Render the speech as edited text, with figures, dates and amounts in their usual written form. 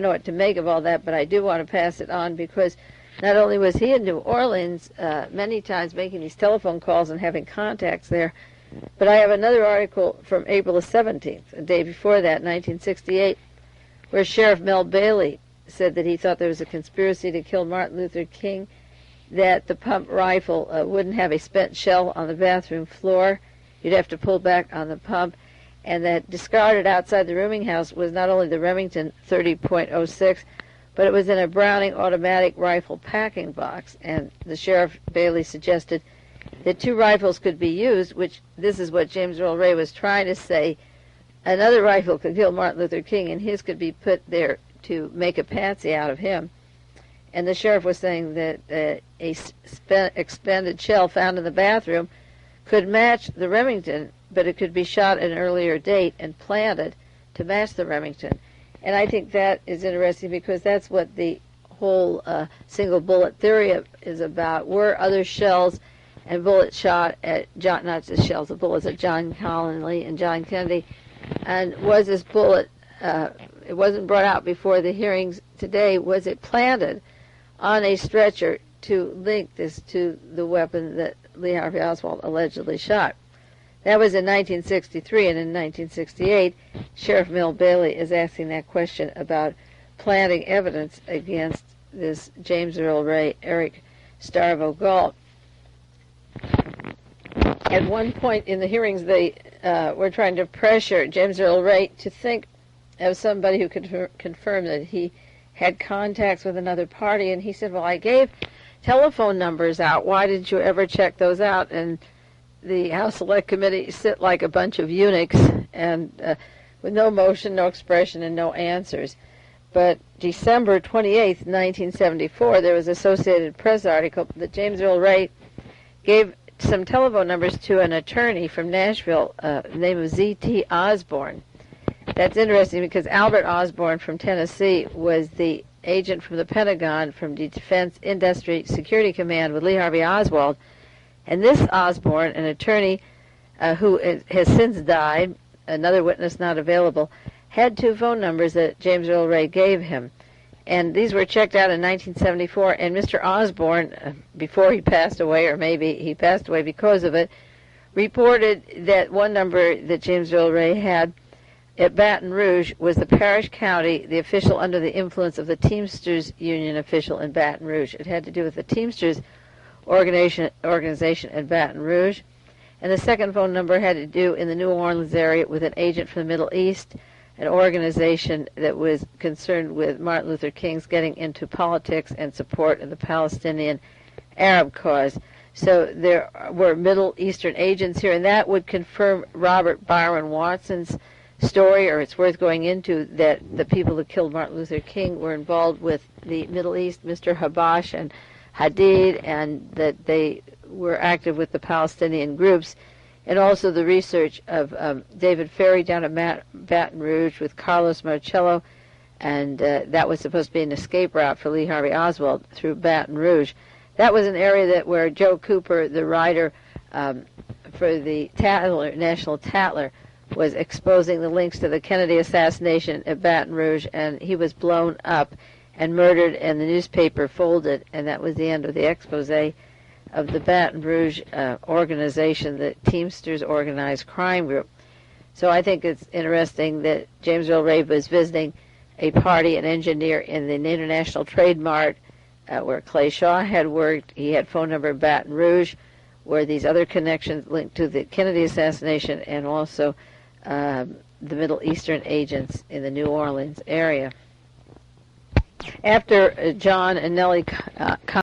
know what to make of all that, but I do want to pass it on because not only was he in New Orleans many times making these telephone calls and having contacts there, but I have another article from April the 17th, a day before that, 1968, where Sheriff Mel Bailey said that he thought there was a conspiracy to kill Martin Luther King, that the pump rifle wouldn't have a spent shell on the bathroom floor. You'd have to pull back on the pump, and that discarded outside the rooming house was not only the Remington 30.06, but it was in a Browning automatic rifle packing box. And the Sheriff Bailey suggested that two rifles could be used, which this is what James Earl Ray was trying to say. Another rifle could kill Martin Luther King, and his could be put there to make a patsy out of him. And the sheriff was saying that a expended shell found in the bathroom could match the Remington, but it could be shot at an earlier date and planted to match the Remington. And I think that is interesting because that's what the whole single bullet theory is about. Were other shells and bullets shot at John, not just shells, the bullets at John Connally and John Kennedy, and was this bullet, it wasn't brought out before the hearings today, was it planted on a stretcher to link this to the weapon that Lee Harvey Oswald allegedly shot? That was in 1963, and in 1968, Sheriff Mel Bailey is asking that question about planting evidence against this James Earl Ray, Eric Starvo Galt. At one point in the hearings, they were trying to pressure James Earl Ray to think of somebody who could confirm that he had contacts with another party, and he said, well, I gave telephone numbers out. Why didn't you ever check those out? And the House Select Committee sit like a bunch of eunuchs and with no motion, no expression, and no answers. But December 28th, 1974, there was an Associated Press article that James Earl Ray gave some telephone numbers to an attorney from Nashville, named of Z.T. Osborne. That's interesting because Albert Osborne from Tennessee was the agent from the Pentagon from the Defense Industry Security Command with Lee Harvey Oswald. And this Osborne, an attorney who has since died, another witness not available, had two phone numbers that James Earl Ray gave him. And these were checked out in 1974, and Mr. Osborne, before he passed away, or maybe he passed away because of it, reported that one number that James Earl Ray had at Baton Rouge was the parish county, the official under the influence of the Teamsters union official in Baton Rouge. It had to do with the Teamsters organization in Baton Rouge. And the second phone number had to do in the New Orleans area with an agent from the Middle East, an organization that was concerned with Martin Luther King's getting into politics and support of the Palestinian Arab cause. So there were Middle Eastern agents here, and that would confirm Robert Byron Watson's story, or it's worth going into, that the people who killed Martin Luther King were involved with the Middle East, Mr. Habash and Hadid, and that they were active with the Palestinian groups, and also the research of David Ferry down at Baton Rouge with Carlos Marcello, and that was supposed to be an escape route for Lee Harvey Oswald through Baton Rouge. That was an area where Joe Cooper, the writer for the Tatler, National Tatler, was exposing the links to the Kennedy assassination at Baton Rouge, and he was blown up and murdered, and the newspaper folded, and that was the end of the expose of the Baton Rouge organization, the Teamsters Organized Crime Group. So I think it's interesting that James Earl Ray was visiting a party, an engineer in the International Trade Mart where Clay Shaw had worked. He had phone number in Baton Rouge, where these other connections linked to the Kennedy assassination, and also the Middle Eastern agents in the New Orleans area. After John and Nellie